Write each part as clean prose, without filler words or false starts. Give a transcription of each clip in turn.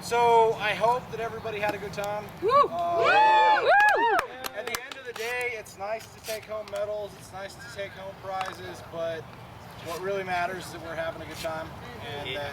So I hope that everybody had a good time. Woo! Woo! At the end of the day, it's nice to take home medals, it's nice to take home prizes, but what really matters is that we're having a good time and that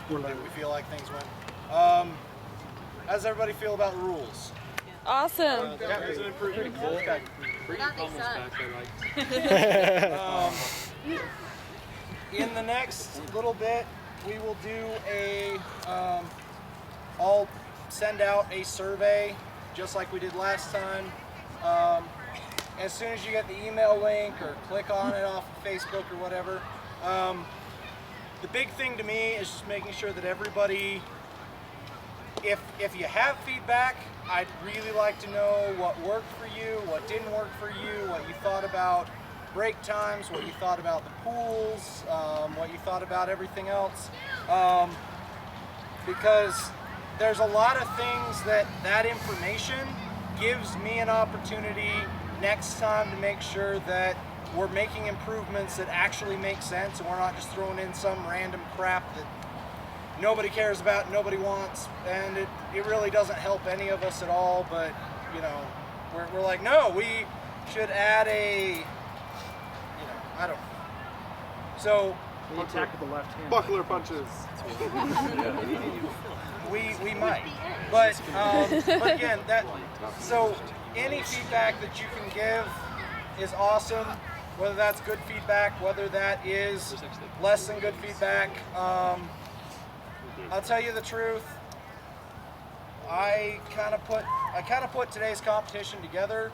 we feel like things went. How does everybody feel about the rules? Awesome. Yeah, there's an improvement. Okay. Bring your comments back, I like. In the next little bit, we will do a, I'll send out a survey just like we did last time. As soon as you get the email link or click on it off of Facebook or whatever, the big thing to me is just making sure that everybody, if you have feedback, I'd really like to know what worked for you, what didn't work for you, what you thought about break times, what you thought about the pools, what you thought about everything else. Because there's a lot of things that information gives me an opportunity next time to make sure that we're making improvements that actually make sense and we're not just throwing in some random crap that nobody cares about, nobody wants, and it really doesn't help any of us at all. But you know, we're like, no, we should add a, I don't know. So we attack with the left hand. Buckler punches. we might, but again, so any feedback that you can give is awesome. Whether that's good feedback, whether that is less than good feedback. I'll tell you the truth. I kind of put today's competition together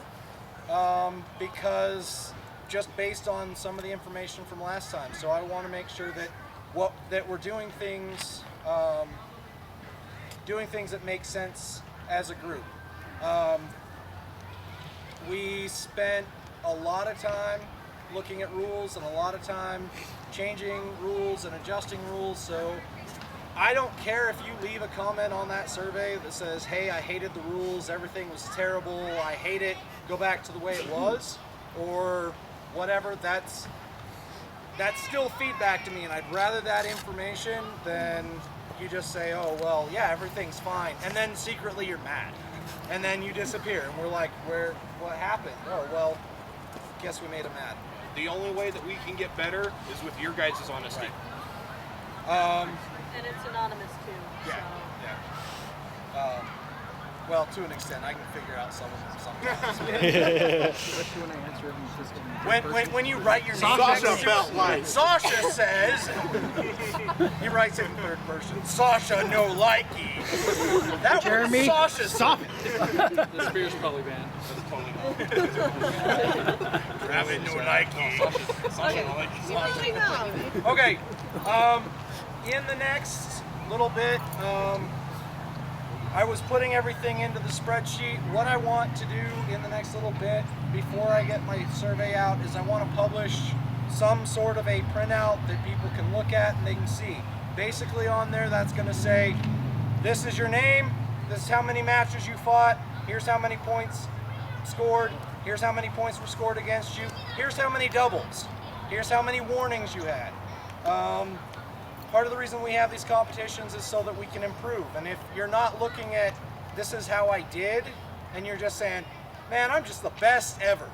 because just based on some of the information from last time. So I want to make sure that we're doing things that make sense as a group. We spent a lot of time looking at rules and a lot of time changing rules and adjusting rules. So I don't care if you leave a comment on that survey that says, hey, I hated the rules, everything was terrible, I hate it, go back to the way it was, or whatever. That's still feedback to me, and I'd rather that information than you just say, oh, well, yeah, everything's fine, and then secretly you're mad, and then you disappear, and we're like, what happened? Oh, well, guess we made him mad. The only way that we can get better is with your guys' honesty. Right. And it's anonymous too. Yeah, so. yeah. Well, to an extent, I can figure out some of them sometimes. Especially when I answer them just in When you write your name, Sasha felt like. Sasha says, he writes it in third person. Sasha no likey. That Jeremy, was Sasha. stop it. The spear's probably banned. That's totally Rabbit no likey. You really know. Okay. In the next little bit, I was putting everything into the spreadsheet. What I want to do in the next little bit, before I get my survey out, is I want to publish some sort of a printout that people can look at and they can see. Basically on there, that's going to say, this is your name, this is how many matches you fought, here's how many points scored, here's how many points were scored against you, here's how many doubles, here's how many warnings you had. Part of the reason we have these competitions is so that we can improve. And if you're not looking at, this is how I did, and you're just saying, man, I'm just the best ever.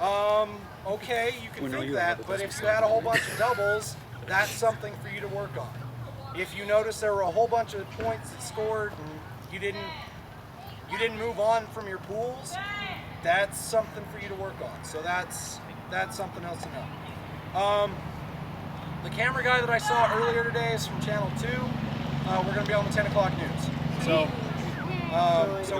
Okay, you can think that, but if you had a whole bunch of doubles, that's something for you to work on. If you notice there were a whole bunch of points that scored and you didn't move on from your pools, that's something for you to work on. So that's something else to know. The camera guy that I saw earlier today is from Channel 2. We're going to be on the 10 o'clock news. So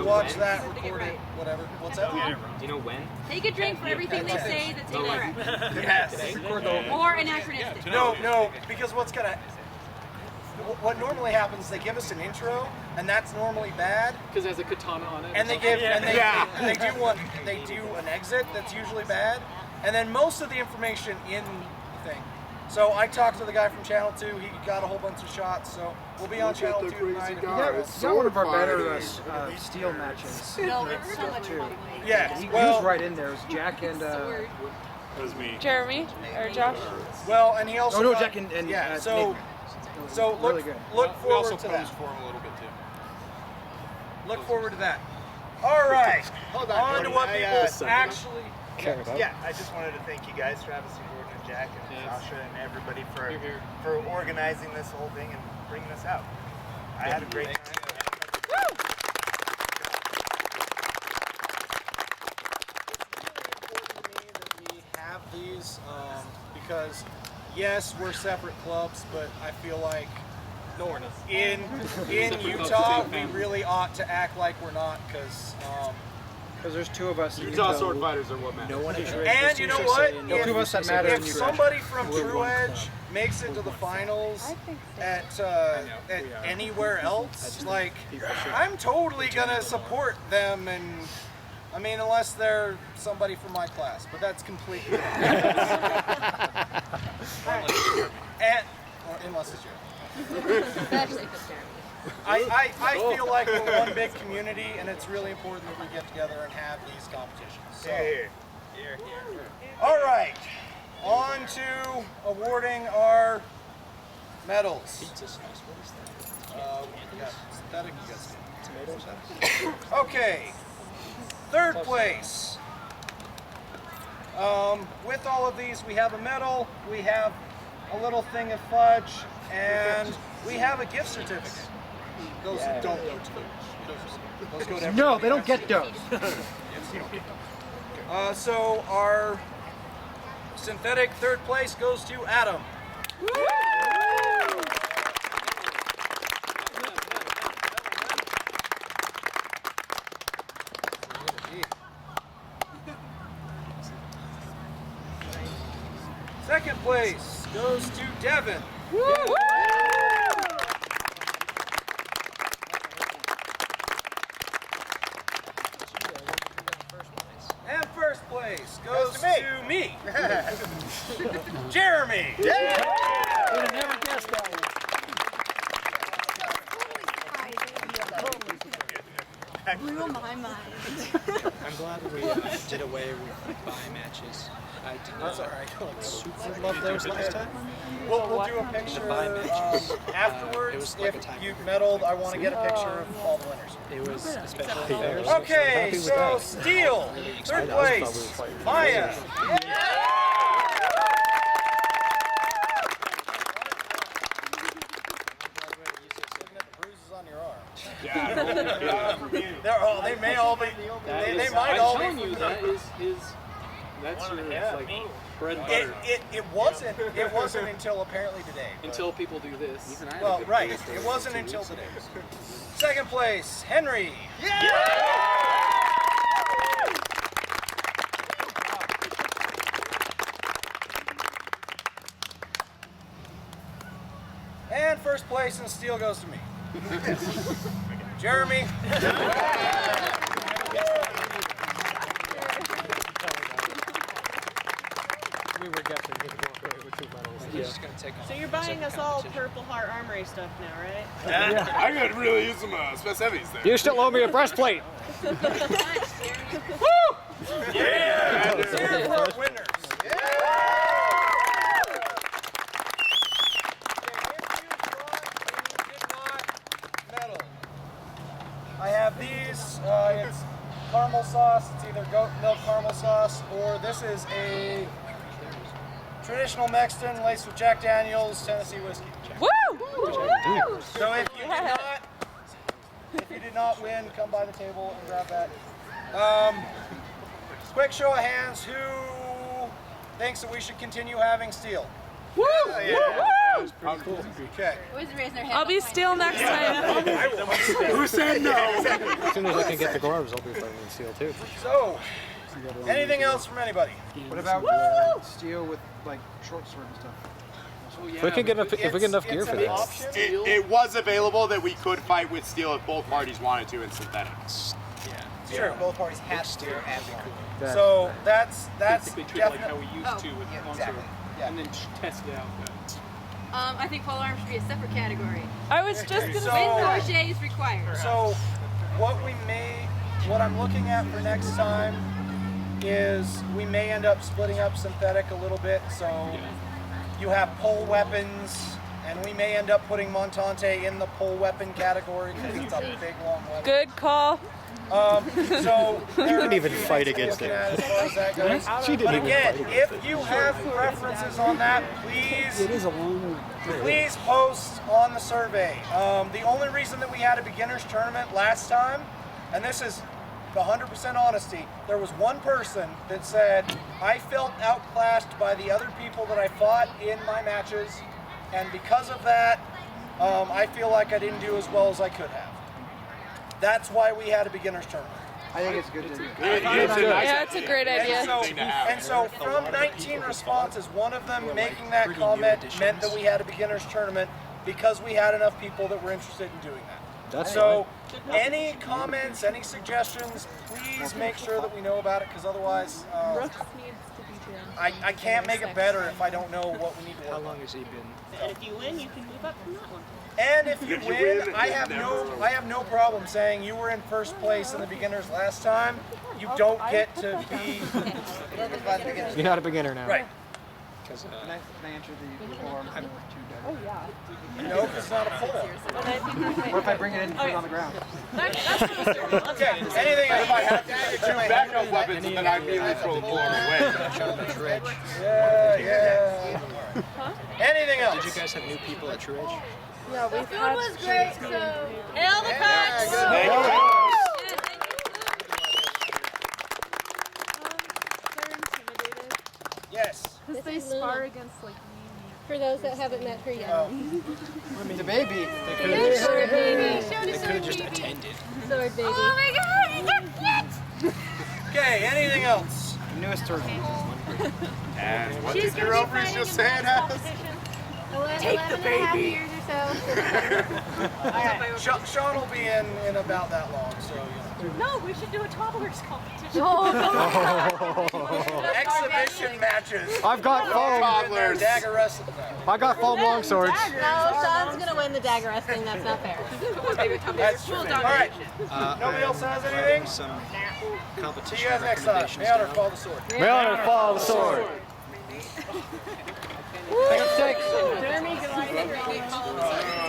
watch that, record it, whatever. What's that? Do you know when? Take a drink for everything they say that's incorrect. Yes. Or anachronistic. No, because what normally happens, they give us an intro, and that's normally bad. Because it has a katana on it. And they do an exit that's usually bad, and then most of the information in the thing. So I talked to the guy from Channel 2. He got a whole bunch of shots. So we'll be on Channel 2 tonight. Yeah, it's not one of our better steel matches. No, it's so much fun. Yeah, He was right in there. It was Jack and That was me. Jeremy or Josh? Well, and he also no, got- Jack and yeah. Nick. So So really look good. look We also forward to posed that. for him a little bit too. Look forward to that. All right. Hold on, On to Cody. what I, people actually care about. Yeah, I just wanted to thank you guys, Travis and Jordan and Jack and Yes. Sasha and everybody for Here, here. for organizing this whole thing and bringing this out. I had a great time. have these because yes, we're separate clubs, but I feel like No, we're not. in Separate Utah clubs, we same family. really ought to act like we're not because there's two of us. in Utah sword fighters are what matter. No one is ready. and you know what? The two of us that matter in If True somebody from We're True one Edge makes it to the finals at anywhere else, like I'm totally gonna support them, and I mean unless they're somebody from my class, but that's completely and or unless it's yours. Especially for Jeremy. I feel like we're one big community, and it's really important that we get together and have these competitions. So. Here. All right, on to awarding our medals. We got synthetic, you got tomatoes. Okay, third place. With all of these, we have a medal, we have a little thing of fudge, and we have a gift certificate. Those don't go to those go to everybody. No, they don't get those. So our synthetic third place goes to Adam. Second place goes to Devin. And first place goes to me. Jeremy. Blew my mind. I'm glad we did away with buy matches. I did not super love those last time. We'll do a picture buy matches. It afterwards. was like a If time you medaled, I want to get a picture of all the winners. It was especially theirs. Okay, so Steel, third place, Maya. They may all be. They might all I'm be. telling you, that's your like bread and butter. It wasn't until apparently today. but- Until people do this. Well, right. It wasn't until today. Second place, Henry. And first place in steel goes to me. Jeremy. We were guessing he was walking away with 2 medals. He's just going to take off. So you're buying us all Purple Heart Armory stuff now, right? I could really use some Spec Heavies there. You still owe me a breastplate. Yeah! Cheers for our winners. I have these. It's caramel sauce. It's either goat milk caramel sauce or this is a traditional Mexican laced with Jack Daniels Tennessee whiskey. Woo! So if you did not win, come by the table and grab that. Quick show of hands. Who thinks that we should continue having steel? Woo! Okay. Always raising their hand. I'll be still next time. Who said no? As soon as I can get the gloves, I'll be fighting in steel too. So, anything else from anybody? What about steel with like short sword and stuff? If we can get enough gear It's for an that. option. It was available that we could fight with steel if both parties wanted to in synthetics. Sure. Both parties have to and we could. So that's Basically treat it like how definitely. we used to with Yeah, one exactly. sword. Yeah. And then test it out. I think pole arms should be a separate category. I was just gonna So- say Wind that. crochet is required. So, what I'm looking at for next time is we may end up splitting up synthetic a little bit. So you have pole weapons and we may end up putting Montante in the pole weapon category because it's a big long weapon. Good call. So there didn't are a even few fight things we're against looking it. at as far as that goes. She didn't But even again, fight if you have preferences on that, please post on the survey. The only reason that we had a beginners tournament last time, and this is 100% honesty, there was one person that said, I felt outclassed by the other people that I fought in my matches, and because of that, I feel like I didn't do as well as I could have. That's why we had a beginners tournament. I think it's good to do. Yeah, it's a great idea. And so from 19 responses, one of them making that comment meant that we had a beginners tournament because we had enough people that were interested in doing that. So any comments, any suggestions, please make sure that we know about it because otherwise I can't make it better if I don't know what we need to work How on. long has he been? And if you win, you can move up from that one. And if you win, I have no problem saying you were in first place in the beginners last time. You don't get to be You're not a beginner now. right. Because Can I answer the form? No, because it's not a poll. What if I bring it in and put it on the ground? Okay. Anything else? If I have to get 2 backup weapons, and then I immediately throw the ball away. Yeah. Anything else? did you guys have new people at True Edge? Yeah, The food was great, so. Hail the Cubs! Thank you. They're intimidated. Yes. Because they spar against like me. For those that haven't met her yet. It's a baby. Sword baby. They could have just attended. Sword baby. Oh my god! Okay. Anything else? The newest turtle. And what did your ovaries just say it as? Take the baby. Years or so. Sean will be in about that long, so No, we should do a toddlers competition. exhibition matches. I've got foam. Toddlers. Dagger wrestling. I got foam longswords. No, Sean's gonna win the dagger wrestling. That's not fair. That's true. All right. Nobody else has anything? Some See competition you guys next time. recommendations May honor down. fall the sword. May honor fall the sword. Jeremy, good luck.